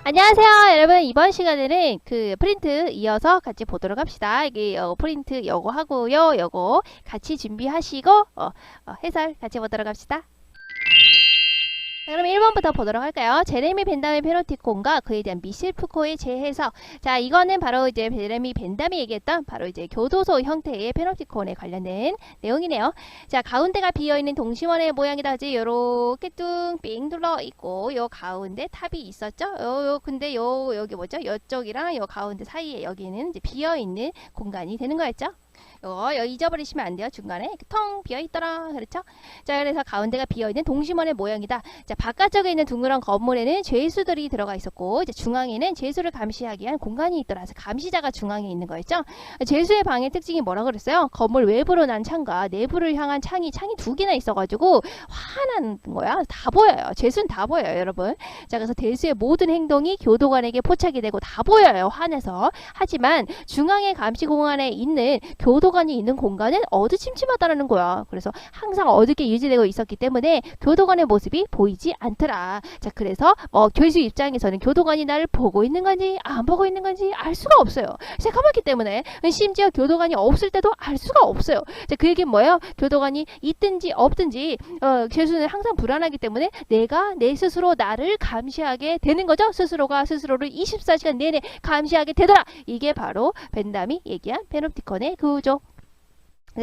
안녕하세요 여러분. 이번 시간에는 그 프린트 이어서 같이 보도록 합시다. 이게 프린트 요거 하고요, 요거 같이 준비하시고 해설 같이 보도록 합시다. 자, 그럼 1번부터 보도록 할까요? 제레미 벤담의 페노티콘과 그에 대한 미셸 푸코의 재해석. 자, 이거는 바로 이제 제레미 벤담이 얘기했던 바로 이제 교도소 형태의 페노티콘에 관련된 내용이네요. 자, 가운데가 비어있는 동심원의 모양이다지 요렇게 뚱삥 둘러 있고 요 가운데 탑이 있었죠? 근데 여기 뭐죠? 요쪽이랑 요 가운데 사이에 여기는 이제 비어있는 공간이 되는 거였죠? 이거 잊어버리시면 안 돼요. 중간에 텅 비어있더라. 그렇죠? 자, 그래서 가운데가 비어있는 동심원의 모양이다. 자, 바깥쪽에 있는 둥그런 건물에는 죄수들이 들어가 있었고, 이제 중앙에는 죄수를 감시하기 위한 공간이 있더라. 그래서 감시자가 중앙에 있는 거였죠. 죄수의 방의 특징이 뭐라 그랬어요? 건물 외부로 난 창과 내부를 향한 창이 두 개나 있어가지고 환한 거야. 다 보여요. 죄수는 다 보여요, 여러분. 자, 그래서 대수의 모든 행동이 교도관에게 포착이 되고 다 보여요, 환해서. 하지만 중앙의 감시 공간에 있는 교도관이 있는 공간은 어두침침하다라는 거야. 그래서 항상 어둡게 유지되고 있었기 때문에 교도관의 모습이 보이지 않더라. 자, 그래서 교수 입장에서는 교도관이 나를 보고 있는 건지 안 보고 있는 건지 알 수가 없어요. 새까맣기 때문에 심지어 교도관이 없을 때도 알 수가 없어요. 자, 그 얘기는 뭐예요? 교도관이 있든지 없든지 죄수는 항상 불안하기 때문에 내가 내 스스로 나를 감시하게 되는 거죠. 스스로가 스스로를 24시간 내내 감시하게 되더라. 이게 바로 벤담이 얘기한 페놉티콘의 구조.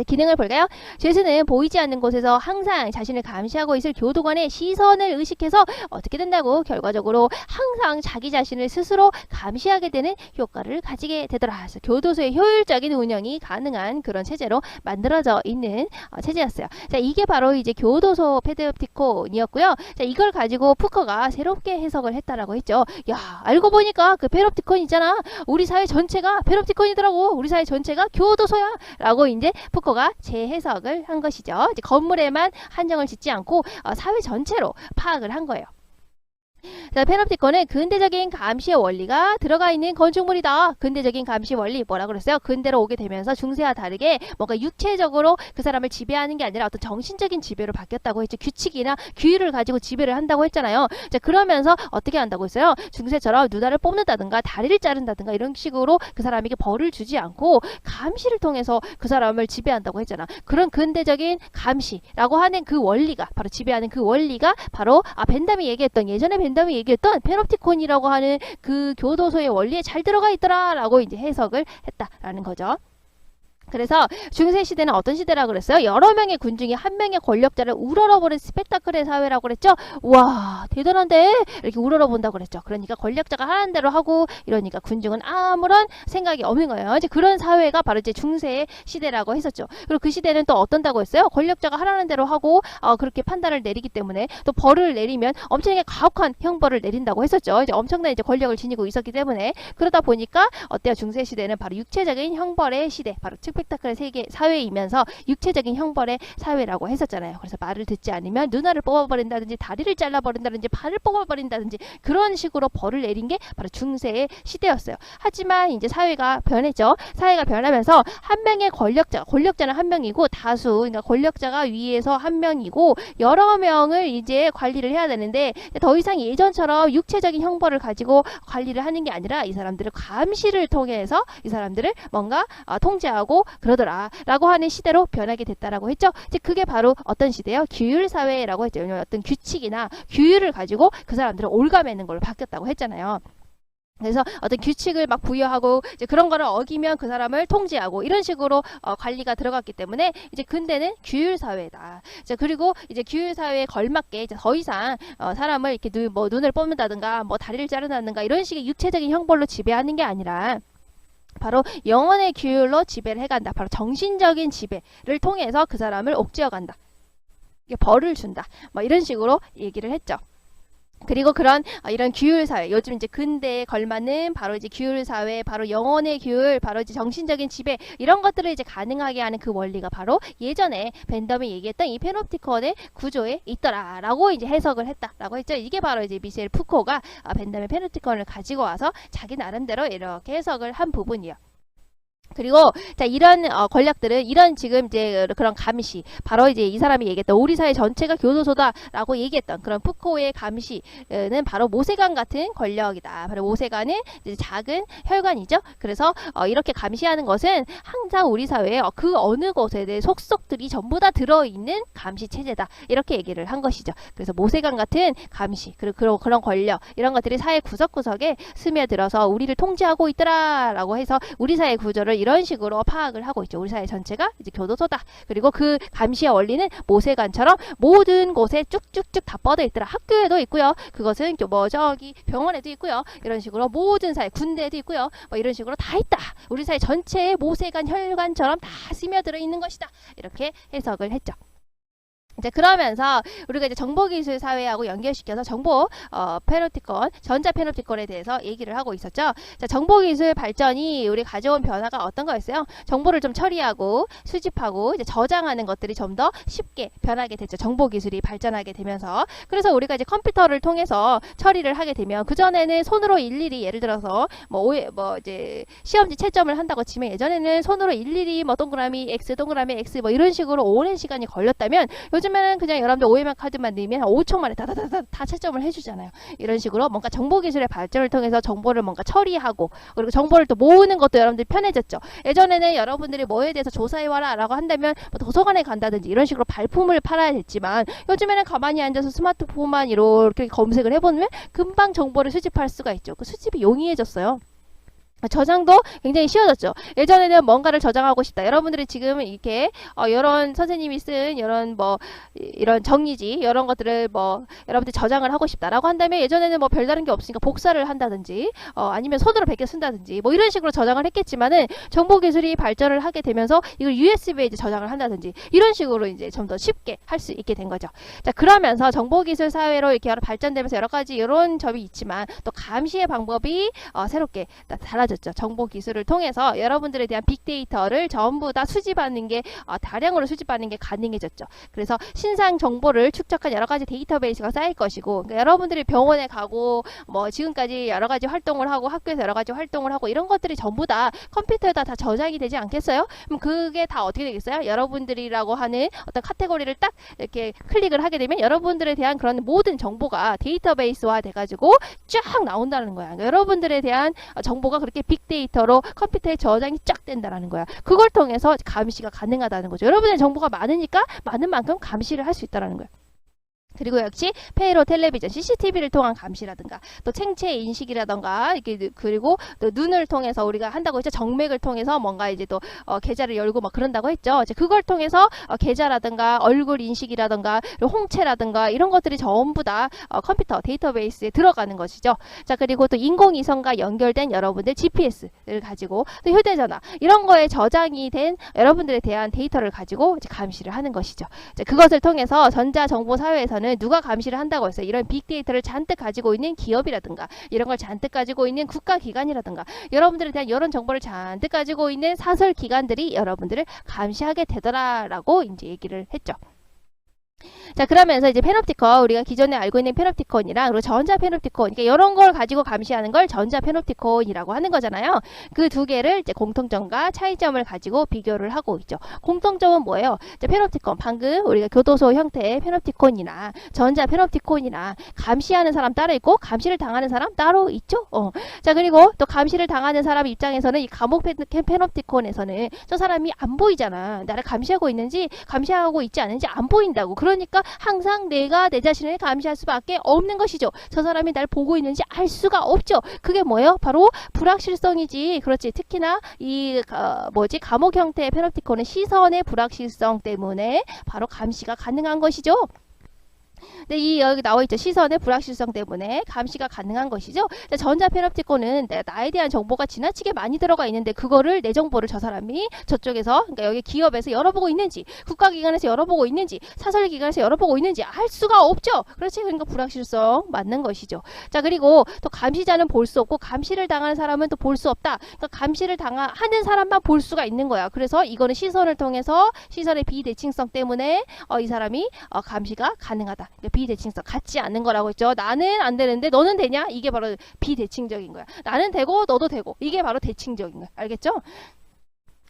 기능을 볼까요? 죄수는 보이지 않는 곳에서 항상 자신을 감시하고 있을 교도관의 시선을 의식해서 어떻게 된다고? 결과적으로 항상 자기 자신을 스스로 감시하게 되는 효과를 가지게 되더라. 그래서 교도소의 효율적인 운영이 가능한 그런 체제로 만들어져 있는 체제였어요. 자, 이게 바로 이제 교도소 페놉티콘이었고요. 자, 이걸 가지고 푸커가 새롭게 해석을 했다라고 했죠. 야, 알고 보니까 그 페놉티콘 있잖아. 우리 사회 전체가 페놉티콘이더라고. 우리 사회 전체가 교도소야. 라고 이제 푸코가 재해석을 한 것이죠. 이제 건물에만 한정을 짓지 않고 사회 전체로 파악을 한 거예요. 자, 페놉티콘은 근대적인 감시의 원리가 들어가 있는 건축물이다. 근대적인 감시 원리 뭐라 그랬어요? 근대로 오게 되면서 중세와 다르게 뭔가 육체적으로 그 사람을 지배하는 게 아니라 어떤 정신적인 지배로 바뀌었다고 했죠. 규칙이나 규율을 가지고 지배를 한다고 했잖아요. 자, 그러면서 어떻게 한다고 했어요? 중세처럼 누나를 뽑는다든가 다리를 자른다든가 이런 식으로 그 사람에게 벌을 주지 않고 감시를 통해서 그 사람을 지배한다고 했잖아. 그런 근대적인 감시라고 하는 그 원리가 바로 지배하는 그 원리가 바로 벤담이 얘기했던 예전에 벤담이 얘기했던 페놉티콘이라고 하는 그 교도소의 원리에 잘 들어가 있더라 라고 이제 해석을 했다라는 거죠. 그래서 중세시대는 어떤 시대라고 그랬어요? 여러 명의 군 중에 한 명의 권력자를 우러러보는 스펙타클의 사회라고 그랬죠? 와, 대단한데? 이렇게 우러러본다고 그랬죠. 그러니까 권력자가 하는 대로 하고 이러니까 군중은 아무런 생각이 없는 거예요. 이제 그런 사회가 바로 이제 중세의 시대라고 했었죠. 그리고 그 시대는 또 어떤다고 했어요? 권력자가 하라는 대로 하고 그렇게 판단을 내리기 때문에 또 벌을 내리면 엄청나게 가혹한 형벌을 내린다고 했었죠. 이제 엄청난 이제 권력을 지니고 있었기 때문에 그러다 보니까 어때요? 중세시대는 바로 육체적인 형벌의 시대, 바로 스펙타클 세계 사회이면서 육체적인 형벌의 사회라고 했었잖아요. 그래서 말을 듣지 않으면 누나를 뽑아버린다든지 다리를 잘라버린다든지 발을 뽑아버린다든지 그런 식으로 벌을 내린 게 바로 중세의 시대였어요. 하지만 이제 사회가 변했죠. 사회가 변하면서 한 명의 권력자는 한 명이고 다수, 그러니까 권력자가 위에서 한 명이고 여러 명을 이제 관리를 해야 되는데 더 이상 예전처럼 육체적인 형벌을 가지고 관리를 하는 게 아니라 이 사람들을 감시를 통해서 이 사람들을 뭔가 통제하고 그러더라 라고 하는 시대로 변하게 됐다라고 했죠. 이제 그게 바로 어떤 시대요? 규율 사회라고 했죠. 어떤 규칙이나 규율을 가지고 그 사람들을 올가매는 걸로 바뀌었다고 했잖아요. 그래서 어떤 규칙을 막 부여하고 이제 그런 거를 어기면 그 사람을 통제하고 이런 식으로 관리가 들어갔기 때문에 이제 근대는 규율 사회다. 자, 그리고 이제 규율 사회에 걸맞게 이제 더 이상 사람을 이렇게 눈을 뽑는다든가 다리를 자른다든가 이런 식의 육체적인 형벌로 지배하는 게 아니라 바로 영혼의 규율로 지배를 해간다. 바로 정신적인 지배를 통해서 그 사람을 옥죄어간다. 벌을 준다. 이런 식으로 얘기를 했죠. 그리고 이런 규율 사회, 요즘 이제 근대에 걸맞는 바로 이제 규율 사회, 바로 영혼의 규율, 바로 이제 정신적인 지배 이런 것들을 이제 가능하게 하는 그 원리가 바로 예전에 벤덤이 얘기했던 이 페놉티콘의 구조에 있더라라고 이제 해석을 했다라고 했죠. 이게 바로 이제 미셸 푸코가 벤덤의 페놉티콘을 가지고 와서 자기 나름대로 이렇게 해석을 한 부분이요. 그리고 자 이런 권력들은 이런 지금 이제 그런 감시 바로 이제 이 사람이 얘기했던 우리 사회 전체가 교도소다라고 얘기했던 그런 푸코의 감시는 바로 모세관 같은 권력이다. 바로 모세관은 이제 작은 혈관이죠. 그래서 이렇게 감시하는 것은 항상 우리 사회에 그 어느 곳에 대해 속속들이 전부 다 들어있는 감시 체제다. 이렇게 얘기를 한 것이죠. 그래서 모세관 같은 감시 그리고 그런 권력 이런 것들이 사회 구석구석에 스며들어서 우리를 통제하고 있더라라고 해서 우리 사회 구조를 이런 식으로 파악을 하고 있죠. 우리 사회 전체가 이제 교도소다. 그리고 그 감시의 원리는 모세관처럼 모든 곳에 쭉쭉쭉 다 뻗어 있더라. 학교에도 있고요. 그것은 뭐 저기 병원에도 있고요. 이런 식으로 모든 사회 군대에도 있고요. 뭐 이런 식으로 다 있다. 우리 사회 전체에 모세관 혈관처럼 다 스며들어 있는 것이다. 이렇게 해석을 했죠. 이제 그러면서 우리가 이제 정보기술 사회하고 연결시켜서 페노티콘, 전자 페노티콘에 대해서 얘기를 하고 있었죠. 자, 정보기술 발전이 우리 가져온 변화가 어떤 거였어요? 정보를 좀 처리하고 수집하고 이제 저장하는 것들이 좀 더 쉽게 변하게 됐죠. 정보기술이 발전하게 되면서. 그래서 우리가 이제 컴퓨터를 통해서 처리를 하게 되면 그전에는 손으로 일일이 예를 들어서 뭐 이제 시험지 채점을 한다고 치면 예전에는 손으로 일일이 뭐 동그라미 X 동그라미 X 뭐 이런 식으로 오랜 시간이 걸렸다면 요즘에는 그냥 여러분들 OMR 카드만 넣으면 5초 만에 다 채점을 해주잖아요. 이런 식으로 뭔가 정보기술의 발전을 통해서 정보를 뭔가 처리하고 그리고 정보를 또 모으는 것도 여러분들이 편해졌죠. 예전에는 여러분들이 뭐에 대해서 조사해와라 라고 한다면 뭐 도서관에 간다든지 이런 식으로 발품을 팔아야 됐지만 요즘에는 가만히 앉아서 스마트폰만 이렇게 검색을 해보면 금방 정보를 수집할 수가 있죠. 그 수집이 용이해졌어요. 저장도 굉장히 쉬워졌죠. 예전에는 뭔가를 저장하고 싶다. 여러분들이 지금 이렇게 이런 선생님이 쓴 이런 정리지 이런 것들을 여러분들이 저장을 하고 싶다라고 한다면 예전에는 뭐 별다른 게 없으니까 복사를 한다든지 아니면 손으로 베껴 쓴다든지 뭐 이런 식으로 저장을 했겠지만은 정보기술이 발전을 하게 되면서 이걸 USB에 이제 저장을 한다든지 이런 식으로 이제 좀 더 쉽게 할 수 있게 된 거죠. 자, 그러면서 정보기술 사회로 이렇게 발전되면서 여러 가지 이런 점이 있지만 또 감시의 방법이 새롭게 달라졌죠. 정보 기술을 통해서 여러분들에 대한 빅데이터를 전부 다 수집하는 게 다량으로 수집하는 게 가능해졌죠. 그래서 신상 정보를 축적한 여러 가지 데이터베이스가 쌓일 것이고 그러니까 여러분들이 병원에 가고 뭐 지금까지 여러 가지 활동을 하고 학교에서 여러 가지 활동을 하고 이런 것들이 전부 다 컴퓨터에다 다 저장이 되지 않겠어요? 그럼 그게 다 어떻게 되겠어요? 여러분들이라고 하는 어떤 카테고리를 딱 이렇게 클릭을 하게 되면 여러분들에 대한 그런 모든 정보가 데이터베이스화 돼가지고 쫙 나온다는 거야. 그러니까 여러분들에 대한 정보가 그렇게 빅데이터로 컴퓨터에 저장이 쫙 된다는 거야. 그걸 통해서 감시가 가능하다는 거죠. 여러분의 정보가 많으니까 많은 만큼 감시를 할 수 있다는 거야. 그리고 역시 폐로 텔레비전 CCTV를 통한 감시라든가 또 생체 인식이라든가 이렇게 그리고 또 눈을 통해서 우리가 한다고 했죠. 정맥을 통해서 뭔가 이제 또 계좌를 열고 막 그런다고 했죠. 이제 그걸 통해서 계좌라든가 얼굴 인식이라든가 홍채라든가 이런 것들이 전부 다 컴퓨터 데이터베이스에 들어가는 것이죠. 자, 그리고 또 인공위성과 연결된 여러분들 GPS를 가지고 또 휴대전화 이런 거에 저장이 된 여러분들에 대한 데이터를 가지고 이제 감시를 하는 것이죠. 이제 그것을 통해서 전자정보사회에서는 누가 감시를 한다고 했어요. 이런 빅데이터를 잔뜩 가지고 있는 기업이라든가 이런 걸 잔뜩 가지고 있는 국가기관이라든가 여러분들에 대한 이런 정보를 잔뜩 가지고 있는 사설기관들이 여러분들을 감시하게 되더라라고 이제 얘기를 했죠. 자, 그러면서 이제 페놉티콘 우리가 기존에 알고 있는 페놉티콘이랑 그리고 전자 페놉티콘 그러니까 이런 걸 가지고 감시하는 걸 전자 페놉티콘이라고 하는 거잖아요. 그 두 개를 이제 공통점과 차이점을 가지고 비교를 하고 있죠. 공통점은 뭐예요? 이제 페놉티콘 방금 우리가 교도소 형태의 페놉티콘이나 전자 페놉티콘이나 감시하는 사람 따로 있고 감시를 당하는 사람 따로 있죠. 자, 그리고 또 감시를 당하는 사람 입장에서는 이 감옥 페놉티콘에서는 저 사람이 안 보이잖아. 나를 감시하고 있는지 감시하고 있지 않은지 안 보인다고. 그러니까 항상 내가 내 자신을 감시할 수밖에 없는 것이죠. 저 사람이 날 보고 있는지 알 수가 없죠. 그게 뭐예요? 바로 불확실성이지. 그렇지. 특히나 이 감옥 형태의 페놉티콘은 시선의 불확실성 때문에 바로 감시가 가능한 것이죠. 근데 여기 나와 있죠. 시선의 불확실성 때문에 감시가 가능한 것이죠. 전자 페놉티콘은 나에 대한 정보가 지나치게 많이 들어가 있는데 그거를 내 정보를 저 사람이 저쪽에서 그러니까 여기 기업에서 열어보고 있는지 국가기관에서 열어보고 있는지 사설기관에서 열어보고 있는지 알 수가 없죠. 그렇지. 그러니까 불확실성 맞는 것이죠. 자, 그리고 또 감시자는 볼 수 없고 감시를 당하는 사람은 또 볼 수 없다. 그러니까 감시를 하는 사람만 볼 수가 있는 거야. 그래서 이거는 시선을 통해서 시선의 비대칭성 때문에 이 사람이 감시가 가능하다. 그러니까 비대칭성 같지 않는 거라고 했죠. 나는 안 되는데 너는 되냐? 이게 바로 비대칭적인 거야. 나는 되고 너도 되고 이게 바로 대칭적인 거야. 알겠죠?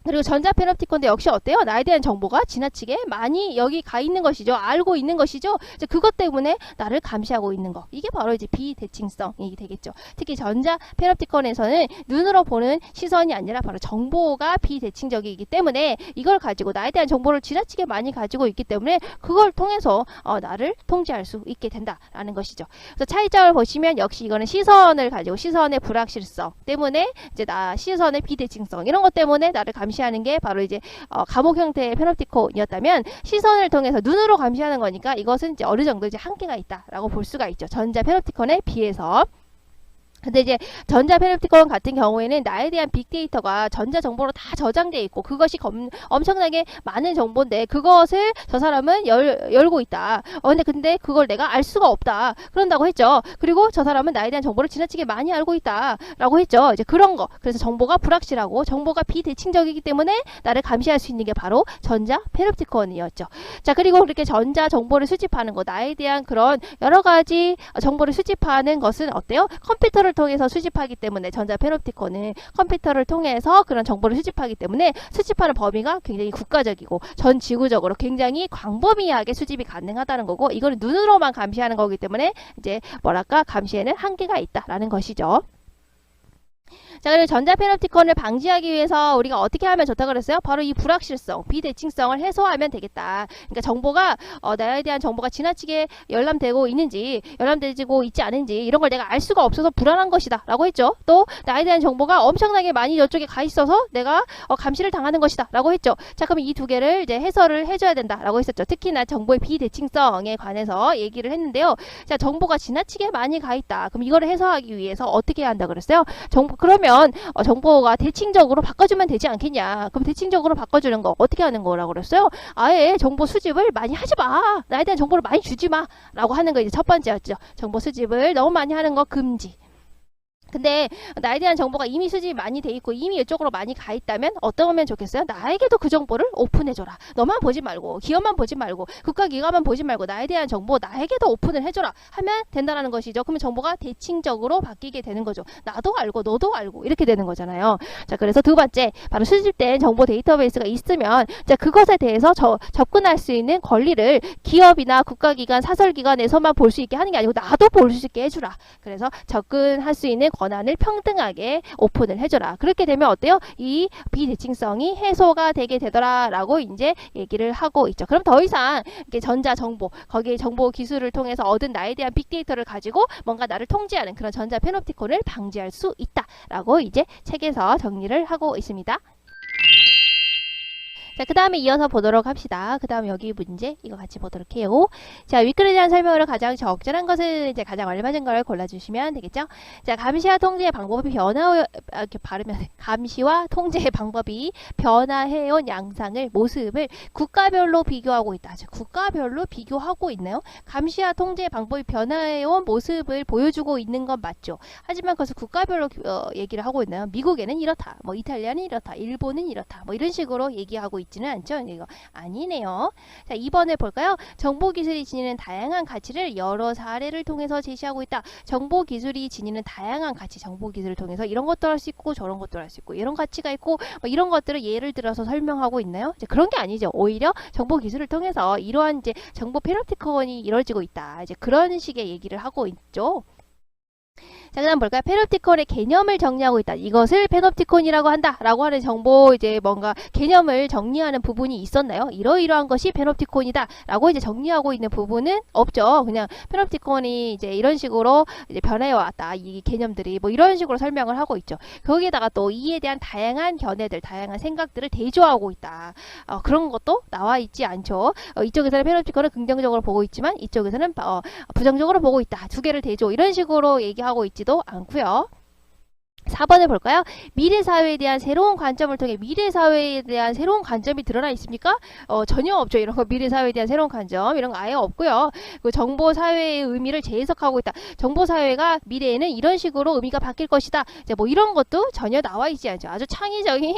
그리고 전자 페놉티콘도 역시 어때요? 나에 대한 정보가 지나치게 많이 여기 가 있는 것이죠. 알고 있는 것이죠. 이제 그것 때문에 나를 감시하고 있는 거. 이게 바로 이제 비대칭성이 되겠죠. 특히 전자 페놉티콘에서는 눈으로 보는 시선이 아니라 바로 정보가 비대칭적이기 때문에 이걸 가지고 나에 대한 정보를 지나치게 많이 가지고 있기 때문에 그걸 통해서 나를 통제할 수 있게 된다라는 것이죠. 그래서 차이점을 보시면 역시 이거는 시선을 가지고 시선의 불확실성 때문에 이제 시선의 비대칭성 이런 것 때문에 나를 감시하는 게 바로 이제 감옥 형태의 페놉티콘이었다면 시선을 통해서 눈으로 감시하는 거니까 이것은 이제 어느 정도 이제 한계가 있다라고 볼 수가 있죠. 전자 페놉티콘에 비해서. 근데 이제 전자 페놉티콘 같은 경우에는 나에 대한 빅데이터가 전자 정보로 다 저장돼 있고 그것이 엄청나게 많은 정보인데 그것을 저 사람은 열고 있다. 근데 그걸 내가 알 수가 없다. 그런다고 했죠. 그리고 저 사람은 나에 대한 정보를 지나치게 많이 알고 있다라고 했죠. 이제 그런 거. 그래서 정보가 불확실하고 정보가 비대칭적이기 때문에 나를 감시할 수 있는 게 바로 전자 페놉티콘이었죠. 자, 그리고 그렇게 전자 정보를 수집하는 거, 나에 대한 그런 여러 가지 정보를 수집하는 것은 어때요? 컴퓨터를 통해서 수집하기 때문에 전자 페놉티콘은 컴퓨터를 통해서 그런 정보를 수집하기 때문에 수집하는 범위가 굉장히 국가적이고 전 지구적으로 굉장히 광범위하게 수집이 가능하다는 거고 이거는 눈으로만 감시하는 거기 때문에 이제 뭐랄까 감시에는 한계가 있다라는 것이죠. 자, 그리고 전자 페놉티콘을 방지하기 위해서 우리가 어떻게 하면 좋다고 그랬어요? 바로 이 불확실성, 비대칭성을 해소하면 되겠다. 그러니까 정보가 나에 대한 정보가 지나치게 열람되고 있는지 열람되고 있지 않은지 이런 걸 내가 알 수가 없어서 불안한 것이다 라고 했죠. 또 나에 대한 정보가 엄청나게 많이 이쪽에 가 있어서 내가 감시를 당하는 것이다 라고 했죠. 자, 그럼 이 두 개를 이제 해설을 해줘야 된다 라고 했었죠. 특히나 정보의 비대칭성에 관해서 얘기를 했는데요. 자, 정보가 지나치게 많이 가 있다. 그럼 이거를 해소하기 위해서 어떻게 해야 한다 그랬어요? 그러면 정보가 대칭적으로 바꿔주면 되지 않겠냐. 그럼 대칭적으로 바꿔주는 거 어떻게 하는 거라고 그랬어요? 아예 정보 수집을 많이 하지 마. 나에 대한 정보를 많이 주지 마. 라고 하는 거 이제 첫 번째였죠. 정보 수집을 너무 많이 하는 거 금지. 근데 나에 대한 정보가 이미 수집이 많이 돼 있고 이미 이쪽으로 많이 가 있다면 어떠면 좋겠어요? 나에게도 그 정보를 오픈해줘라. 너만 보지 말고 기업만 보지 말고 국가기관만 보지 말고 나에 대한 정보 나에게도 오픈을 해줘라 하면 된다는 것이죠. 그러면 정보가 대칭적으로 바뀌게 되는 거죠. 나도 알고 너도 알고 이렇게 되는 거잖아요. 자, 그래서 두 번째 바로 수집된 정보 데이터베이스가 있으면 자, 그것에 대해서 접근할 수 있는 권리를 기업이나 국가기관 사설기관에서만 볼 수 있게 하는 게 아니고 나도 볼 수 있게 해주라. 그래서 접근할 수 있는 권한을 평등하게 오픈을 해줘라. 그렇게 되면 어때요? 이 비대칭성이 해소가 되게 되더라라고 이제 얘기를 하고 있죠. 그럼 더 이상 이렇게 전자 정보, 거기에 정보 기술을 통해서 얻은 나에 대한 빅데이터를 가지고 뭔가 나를 통제하는 그런 전자 페놉티콘을 방지할 수 있다라고 이제 책에서 정리를 하고 있습니다. 자, 그 다음에 이어서 보도록 합시다. 그 다음 여기 문제 이거 같이 보도록 해요. 자, 윗글에 대한 설명으로 가장 적절한 것을 이제 가장 얼마진 걸 골라주시면 되겠죠. 자, 감시와 통제의 방법이 이렇게 바르면 감시와 통제의 방법이 변화해온 양상을 모습을 국가별로 비교하고 있다. 자, 국가별로 비교하고 있나요? 감시와 통제의 방법이 변화해온 모습을 보여주고 있는 건 맞죠. 하지만 그것을 국가별로 얘기를 하고 있나요? 미국에는 이렇다. 뭐 이탈리아는 이렇다. 일본은 이렇다. 뭐 이런 식으로 얘기하고 있지는 않죠. 이거 아니네요. 자, 2번을 볼까요? 정보기술이 지니는 다양한 가치를 여러 사례를 통해서 제시하고 있다. 정보기술이 지니는 다양한 가치, 정보기술을 통해서 이런 것도 할 수 있고 저런 것도 할 수 있고 이런 가치가 있고 뭐 이런 것들을 예를 들어서 설명하고 있나요? 이제 그런 게 아니죠. 오히려 정보기술을 통해서 이러한 이제 정보 페놉티콘이 이루어지고 있다. 이제 그런 식의 얘기를 하고 있죠. 자, 그 다음 볼까요? 페놉티콘의 개념을 정리하고 있다. 이것을 페놉티콘이라고 한다. 라고 하는 정보, 이제 뭔가 개념을 정리하는 부분이 있었나요? 이러이러한 것이 페놉티콘이다. 라고 이제 정리하고 있는 부분은 없죠. 그냥 페놉티콘이 이제 이런 식으로 이제 변해왔다. 이 개념들이 뭐 이런 식으로 설명을 하고 있죠. 거기에다가 또 이에 대한 다양한 견해들, 다양한 생각들을 대조하고 있다. 그런 것도 나와 있지 않죠. 이쪽에서는 페놉티콘을 긍정적으로 보고 있지만 이쪽에서는 부정적으로 보고 있다. 두 개를 대조. 이런 식으로 얘기하고 있지도 않고요. 4번을 볼까요? 미래사회에 대한 새로운 관점을 통해 미래사회에 대한 새로운 관점이 드러나 있습니까? 전혀 없죠. 이런 거 미래사회에 대한 새로운 관점 이런 거 아예 없고요. 그 정보사회의 의미를 재해석하고 있다. 정보사회가 미래에는 이런 식으로 의미가 바뀔 것이다. 이제 뭐 이런 것도 전혀 나와 있지 않죠. 아주 창의적인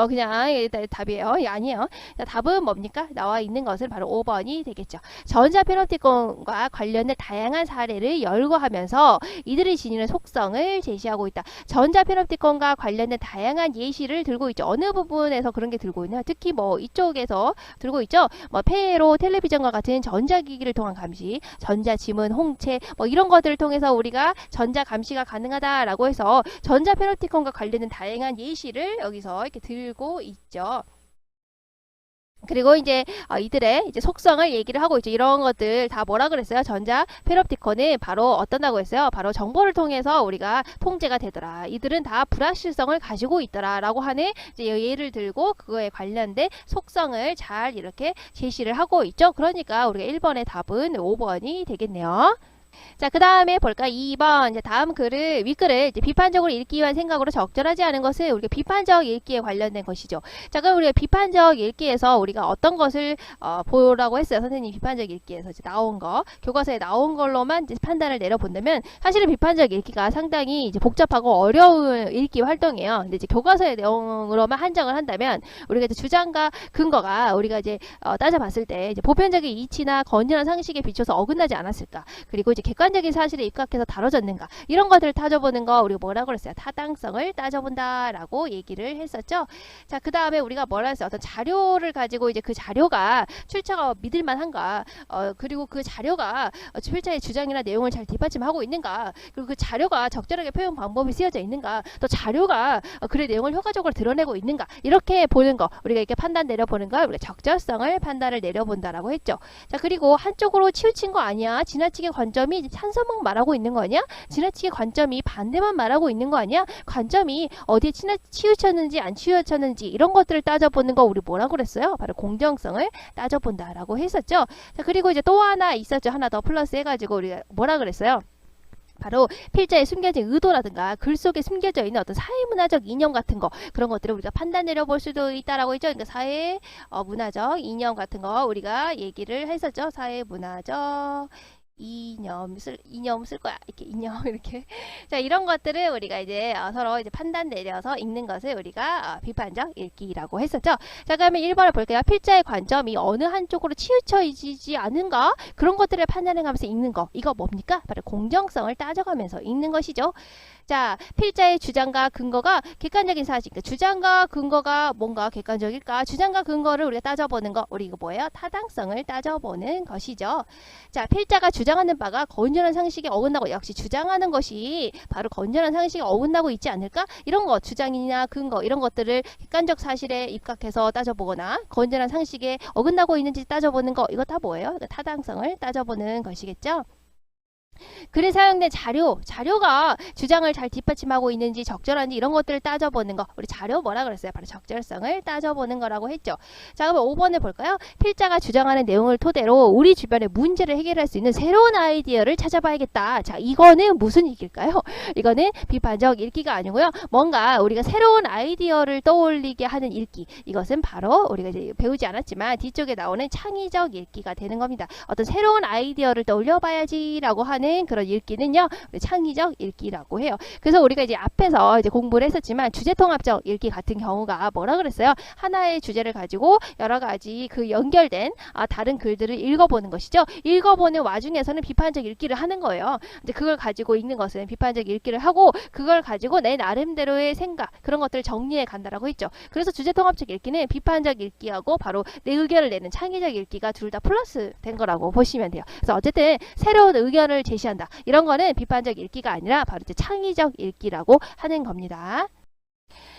그냥 답이에요. 아니에요. 자, 답은 뭡니까? 나와 있는 것은 바로 5번이 되겠죠. 전자 페놉티콘과 관련된 다양한 사례를 열거하면서 이들이 지니는 속성을 제시하고 있다. 전자 패널티콘과 관련된 다양한 예시를 들고 있죠. 어느 부분에서 그런 게 들고 있나요? 특히 뭐 이쪽에서 들고 있죠. 뭐 폐로 텔레비전과 같은 전자기기를 통한 감시, 전자지문, 홍채 뭐 이런 것들을 통해서 우리가 전자 감시가 가능하다라고 해서 전자 패널티콘과 관련된 다양한 예시를 여기서 이렇게 들고 있죠. 그리고 이제 이들의 이제 속성을 얘기를 하고 있죠. 이런 것들 다 뭐라 그랬어요? 전자 패널티콘은 바로 어떤다고 했어요? 바로 정보를 통해서 우리가 통제가 되더라. 이들은 다 불확실성을 가지고 있더라라고 하는 이제 예를 들고 그거에 관련된 속성을 잘 이렇게 제시를 하고 있죠. 그러니까 우리가 1번의 답은 5번이 되겠네요. 자, 그 다음에 볼까? 2번. 이제 다음 글을, 윗글을 이제 비판적으로 읽기 위한 생각으로 적절하지 않은 것은 우리가 비판적 읽기에 관련된 것이죠. 자, 그럼 우리가 비판적 읽기에서 우리가 어떤 것을 보라고 했어요. 선생님 비판적 읽기에서 이제 나온 거, 교과서에 나온 걸로만 이제 판단을 내려본다면 사실은 비판적 읽기가 상당히 이제 복잡하고 어려운 읽기 활동이에요. 근데 이제 교과서의 내용으로만 한정을 한다면 우리가 이제 주장과 근거가 우리가 이제 따져봤을 때 이제 보편적인 이치나 건전한 상식에 비춰서 어긋나지 않았을까? 그리고 이제 객관적인 사실에 입각해서 다뤄졌는가 이런 것들을 따져보는 거 우리가 뭐라고 그랬어요? 타당성을 따져본다 라고 얘기를 했었죠. 자, 그 다음에 우리가 뭐라 했어요? 어떤 자료를 가지고 이제 그 자료가 출처가 믿을만한가, 그리고 그 자료가 출처의 주장이나 내용을 잘 뒷받침하고 있는가, 그리고 그 자료가 적절하게 표현 방법이 쓰여져 있는가, 또 자료가 글의 내용을 효과적으로 드러내고 있는가, 이렇게 보는 거 우리가 이렇게 판단 내려보는 걸 우리가 적절성을 판단을 내려본다라고 했죠. 자, 그리고 한쪽으로 치우친 거 아니야? 지나치게 관점이 찬성만 말하고 있는 거 아니야? 지나치게 관점이 반대만 말하고 있는 거 아니야? 관점이 어디에 치우쳤는지 안 치우쳤는지 이런 것들을 따져보는 거 우리 뭐라고 그랬어요? 바로 공정성을 따져본다라고 했었죠. 자, 그리고 이제 또 하나 있었죠. 하나 더 플러스 해가지고 우리가 뭐라 그랬어요? 바로 필자에 숨겨진 의도라든가 글 속에 숨겨져 있는 어떤 사회문화적 이념 같은 거, 그런 것들을 우리가 판단 내려볼 수도 있다라고 했죠. 그러니까 사회 문화적 이념 같은 거 우리가 얘기를 했었죠. 사회문화적 이념 쓸 거야. 이렇게 이념 이렇게. 자, 이런 것들을 우리가 이제 서로 이제 판단 내려서 읽는 것을 우리가 비판적 읽기라고 했었죠. 자, 그러면 1번을 볼게요. 필자의 관점이 어느 한쪽으로 치우쳐지지 않은가? 그런 것들을 판단해가면서 읽는 거. 이거 뭡니까? 바로 공정성을 따져가면서 읽는 것이죠. 자, 필자의 주장과 근거가 객관적인 사실. 그러니까 주장과 근거가 뭔가 객관적일까? 주장과 근거를 우리가 따져보는 거. 우리 이거 뭐예요? 타당성을 따져보는 것이죠. 자, 필자가 주장하는 바가 건전한 상식에 어긋나고, 역시 주장하는 것이 바로 건전한 상식에 어긋나고 있지 않을까? 이런 거, 주장이나 근거 이런 것들을 객관적 사실에 입각해서 따져보거나 건전한 상식에 어긋나고 있는지 따져보는 거. 이거 다 뭐예요? 그러니까 타당성을 따져보는 것이겠죠. 글에 사용된 자료가 주장을 잘 뒷받침하고 있는지 적절한지 이런 것들을 따져보는 거. 우리 자료 뭐라 그랬어요? 바로 적절성을 따져보는 거라고 했죠. 자, 그럼 5번을 볼까요? 필자가 주장하는 내용을 토대로 우리 주변의 문제를 해결할 수 있는 새로운 아이디어를 찾아봐야겠다. 자, 이거는 무슨 읽기일까요? 이거는 비판적 읽기가 아니고요. 뭔가 우리가 새로운 아이디어를 떠올리게 하는 읽기. 이것은 바로 우리가 이제 배우지 않았지만 뒤쪽에 나오는 창의적 읽기가 되는 겁니다. 어떤 새로운 아이디어를 떠올려봐야지라고 하는 그런 읽기는요, 창의적 읽기라고 해요. 그래서 우리가 이제 앞에서 이제 공부를 했었지만 주제통합적 읽기 같은 경우가 뭐라 그랬어요? 하나의 주제를 가지고 여러 가지 그 연결된 다른 글들을 읽어보는 것이죠. 읽어보는 와중에서는 비판적 읽기를 하는 거예요. 이제 그걸 가지고 읽는 것은 비판적 읽기를 하고 그걸 가지고 내 나름대로의 생각 그런 것들을 정리해 간다라고 했죠. 그래서 주제통합적 읽기는 비판적 읽기하고 바로 내 의견을 내는 창의적 읽기가 둘 다 플러스 된 거라고 보시면 돼요. 그래서 어쨌든 새로운 의견을 제시한다. 이런 거는 비판적 읽기가 아니라 바로 이제 창의적 읽기라고 하는 겁니다.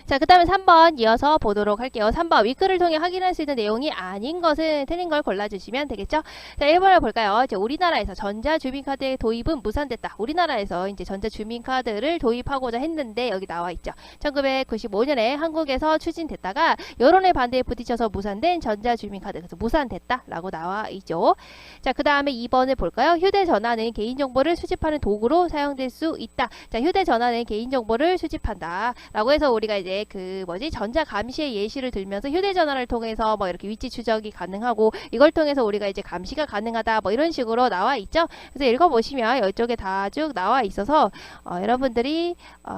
자, 그 다음에 3번 이어서 보도록 할게요. 3번 윗글을 통해 확인할 수 있는 내용이 아닌 것은 틀린 걸 골라주시면 되겠죠. 자, 1번을 볼까요? 이제 우리나라에서 전자주민카드의 도입은 무산됐다. 우리나라에서 이제 전자주민카드를 도입하고자 했는데 여기 나와 있죠. 1995년에 한국에서 추진됐다가 여론의 반대에 부딪혀서 무산된 전자주민카드. 그래서 무산됐다 라고 나와 있죠. 자, 그 다음에 2번을 볼까요? 휴대전화는 개인정보를 수집하는 도구로 사용될 수 있다. 자, 휴대전화는 개인정보를 수집한다 라고 해서 우리가 이제 그 뭐지 전자 감시의 예시를 들면서 휴대전화를 통해서 뭐 이렇게 위치 추적이 가능하고 이걸 통해서 우리가 이제 감시가 가능하다 뭐 이런 식으로 나와 있죠. 그래서 읽어보시면 이쪽에 다 쭉 나와 있어서 여러분들이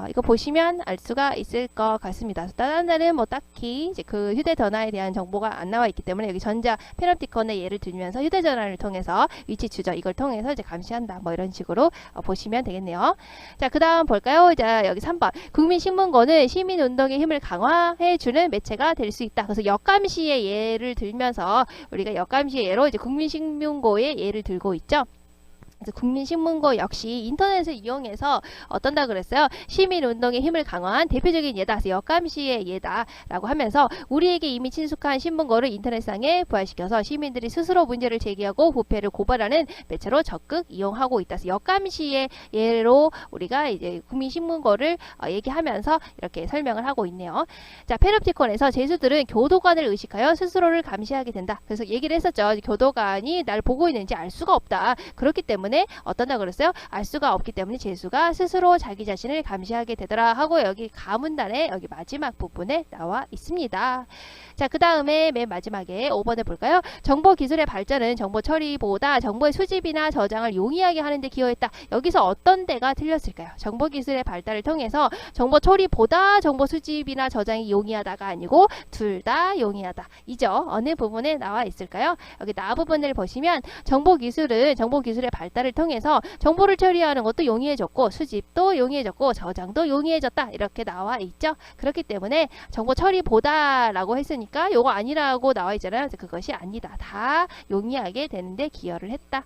이거 보시면 알 수가 있을 것 같습니다. 다른 데는 뭐 딱히 이제 그 휴대전화에 대한 정보가 안 나와 있기 때문에 여기 전자 페놉티콘의 예를 들면서 휴대전화를 통해서 위치 추적 이걸 통해서 이제 감시한다 뭐 이런 식으로 보시면 되겠네요. 자, 그 다음 볼까요? 자, 여기 3번 국민신문고는 시민운동의 힘을 강화해주는 매체가 될 수 있다. 그래서 역감시의 예를 들면서 우리가 역감시의 예로 이제 국민신문고의 예를 들고 있죠. 그래서 국민신문고 역시 인터넷을 이용해서 어떤다 그랬어요? 시민운동의 힘을 강화한 대표적인 예다. 그래서 역감시의 예다라고 하면서 우리에게 이미 친숙한 신문고를 인터넷상에 부활시켜서 시민들이 스스로 문제를 제기하고 부패를 고발하는 매체로 적극 이용하고 있다. 그래서 역감시의 예로 우리가 이제 국민신문고를 얘기하면서 이렇게 설명을 하고 있네요. 자, 페놉티콘에서 죄수들은 교도관을 의식하여 스스로를 감시하게 된다. 그래서 얘기를 했었죠. 교도관이 날 보고 있는지 알 수가 없다. 그렇기 때문에 어떤다 그랬어요? 알 수가 없기 때문에 죄수가 스스로 자기 자신을 감시하게 되더라 하고 여기 가문단의 여기 마지막 부분에 나와 있습니다. 자, 그 다음에 맨 마지막에 5번을 볼까요? 정보기술의 발전은 정보 처리보다 정보의 수집이나 저장을 용이하게 하는 데 기여했다. 여기서 어떤 데가 틀렸을까요? 정보기술의 발달을 통해서 정보 처리보다 정보 수집이나 저장이 용이하다가 아니고 둘 다 용이하다. 이죠? 어느 부분에 나와 있을까요? 여기 나 부분을 보시면 정보기술은 정보기술의 발달을 통해서 정보를 처리하는 것도 용이해졌고 수집도 용이해졌고 저장도 용이해졌다. 이렇게 나와 있죠. 그렇기 때문에 정보 처리보다 라고 했으니까 요거 아니라고 나와 있잖아요. 그래서 그것이 아니다. 다 용이하게 되는데 기여를 했다.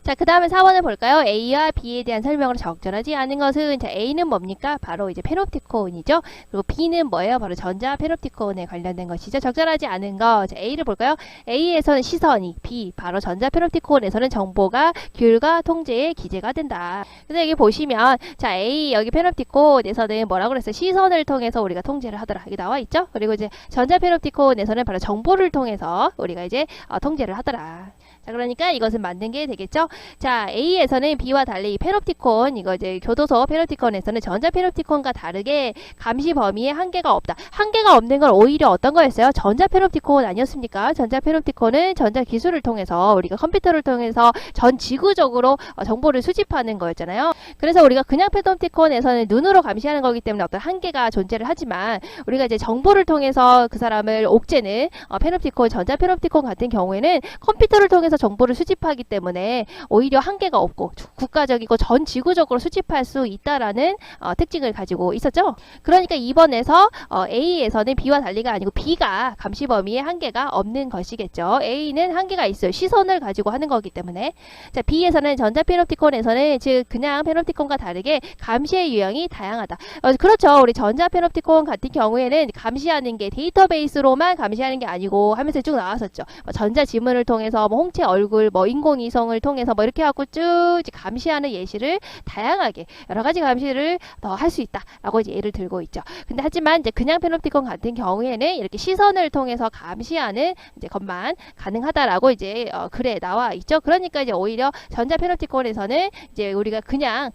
자, 그 다음에 4번을 볼까요? A와 B에 대한 설명으로 적절하지 않은 것은, 자, A는 뭡니까? 바로 이제 페놉티콘이죠. 그리고 B는 뭐예요? 바로 전자 페놉티콘에 관련된 것이죠. 적절하지 않은 거. 자, A를 볼까요? A에서는 시선이, B, 바로 전자 페놉티콘에서는 정보가 규율과 통제에 기재가 된다. 그래서 여기 보시면, 자, A, 여기 페놉티콘에서는 뭐라고 그랬어요? 시선을 통해서 우리가 통제를 하더라. 이게 나와 있죠? 그리고 이제 전자 페놉티콘에서는 바로 정보를 통해서 우리가 이제 통제를 하더라. 자, 그러니까 이것은 맞는 게 되겠죠? 자, A에서는 B와 달리 페놉티콘, 이거 이제 교도소 페놉티콘에서는 전자 페놉티콘과 다르게 감시 범위에 한계가 없다. 한계가 없는 건 오히려 어떤 거였어요? 전자 페놉티콘 아니었습니까? 전자 페놉티콘은 전자 기술을 통해서 우리가 컴퓨터를 통해서 전 지구적으로 정보를 수집하는 거였잖아요. 그래서 우리가 그냥 페놉티콘에서는 눈으로 감시하는 거기 때문에 어떤 한계가 존재를 하지만 우리가 이제 정보를 통해서 그 사람을 옥죄는 페놉티콘, 전자 페놉티콘 같은 경우에는 컴퓨터를 통해서 정보를 수집하기 때문에 오히려 한계가 없고 국가적이고 전 지구적으로 수집할 수 있다라는 특징을 가지고 있었죠. 그러니까 2번에서 A에서는 B와 달리가 아니고 B가 감시 범위에 한계가 없는 것이겠죠. A는 한계가 있어요. 시선을 가지고 하는 거기 때문에. 자, B에서는 전자 페놉티콘에서는 즉 그냥 페놉티콘과 다르게 감시의 유형이 다양하다. 그렇죠. 우리 전자 페놉티콘 같은 경우에는 감시하는 게 데이터베이스로만 감시하는 게 아니고 하면서 쭉 나왔었죠. 전자 지문을 통해서 뭐 홍채 얼굴, 뭐 인공위성을 통해서 뭐 이렇게 하고 쭉 이제 감시하는 예시를 다양하게 여러 가지 감시를 더 할 수 있다라고 이제 예를 들고 있죠. 근데 하지만 이제 그냥 페놉티콘 같은 경우에는 이렇게 시선을 통해서 감시하는 이제 것만 가능하다라고 이제 글에 나와 있죠. 그러니까 이제 오히려 전자 페놉티콘에서는 이제 우리가 그냥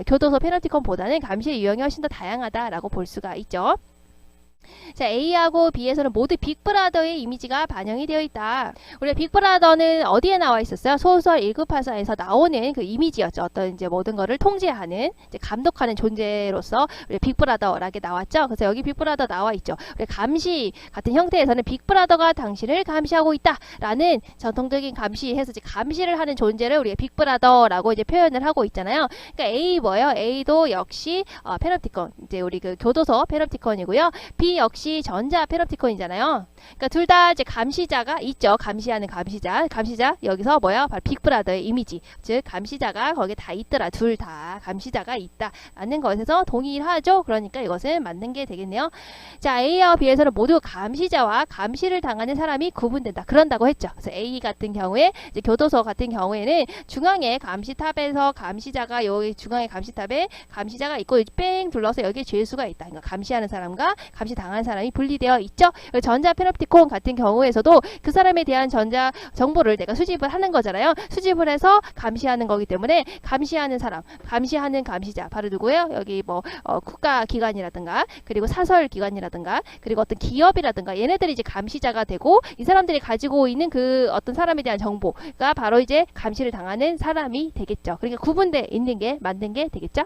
교도소 페놉티콘보다는 감시의 유형이 훨씬 더 다양하다라고 볼 수가 있죠. 자, A하고 B에서는 모두 빅브라더의 이미지가 반영이 되어 있다. 우리 빅브라더는 어디에 나와 있었어요? 소설 1급파사에서 나오는 그 이미지였죠. 어떤 이제 모든 거를 통제하는, 이제 감독하는 존재로서 우리 빅브라더라게 나왔죠. 그래서 여기 빅브라더 나와 있죠. 우리 감시 같은 형태에서는 빅브라더가 당신을 감시하고 있다라는 전통적인 감시해서 이제 감시를 하는 존재를 우리가 빅브라더라고 이제 표현을 하고 있잖아요. 그러니까 A 뭐예요? A도 역시 페놉티콘, 이제 우리 그 교도소 페놉티콘이고요. B 역시 전자 페놉티콘이잖아요. 그러니까 둘 다 이제 감시자가 있죠. 감시하는 감시자 여기서 뭐야? 바로 빅브라더의 이미지. 즉 감시자가 거기에 다 있더라. 둘 다 감시자가 있다라는 것에서 동일하죠. 그러니까 이것은 맞는 게 되겠네요. 자, A와 B에서는 모두 감시자와 감시를 당하는 사람이 구분된다. 그런다고 했죠. 그래서 A 같은 경우에 이제 교도소 같은 경우에는 중앙에 감시탑에서 감시자가 여기 중앙에 감시탑에 감시자가 있고 뺑 둘러서 여기에 죄수가 있다. 그러니까 감시하는 사람과 감시 당한 사람이 분리되어 있죠. 전자 페놉티콘 같은 경우에서도 그 사람에 대한 전자 정보를 내가 수집을 하는 거잖아요. 수집을 해서 감시하는 거기 때문에 감시하는 사람, 감시하는 감시자 바로 누구예요? 여기 뭐 국가 기관이라든가 그리고 사설 기관이라든가 그리고 어떤 기업이라든가 얘네들이 이제 감시자가 되고 이 사람들이 가지고 있는 그 어떤 사람에 대한 정보가 바로 이제 감시를 당하는 사람이 되겠죠. 그러니까 구분돼 있는 게 맞는 게 되겠죠.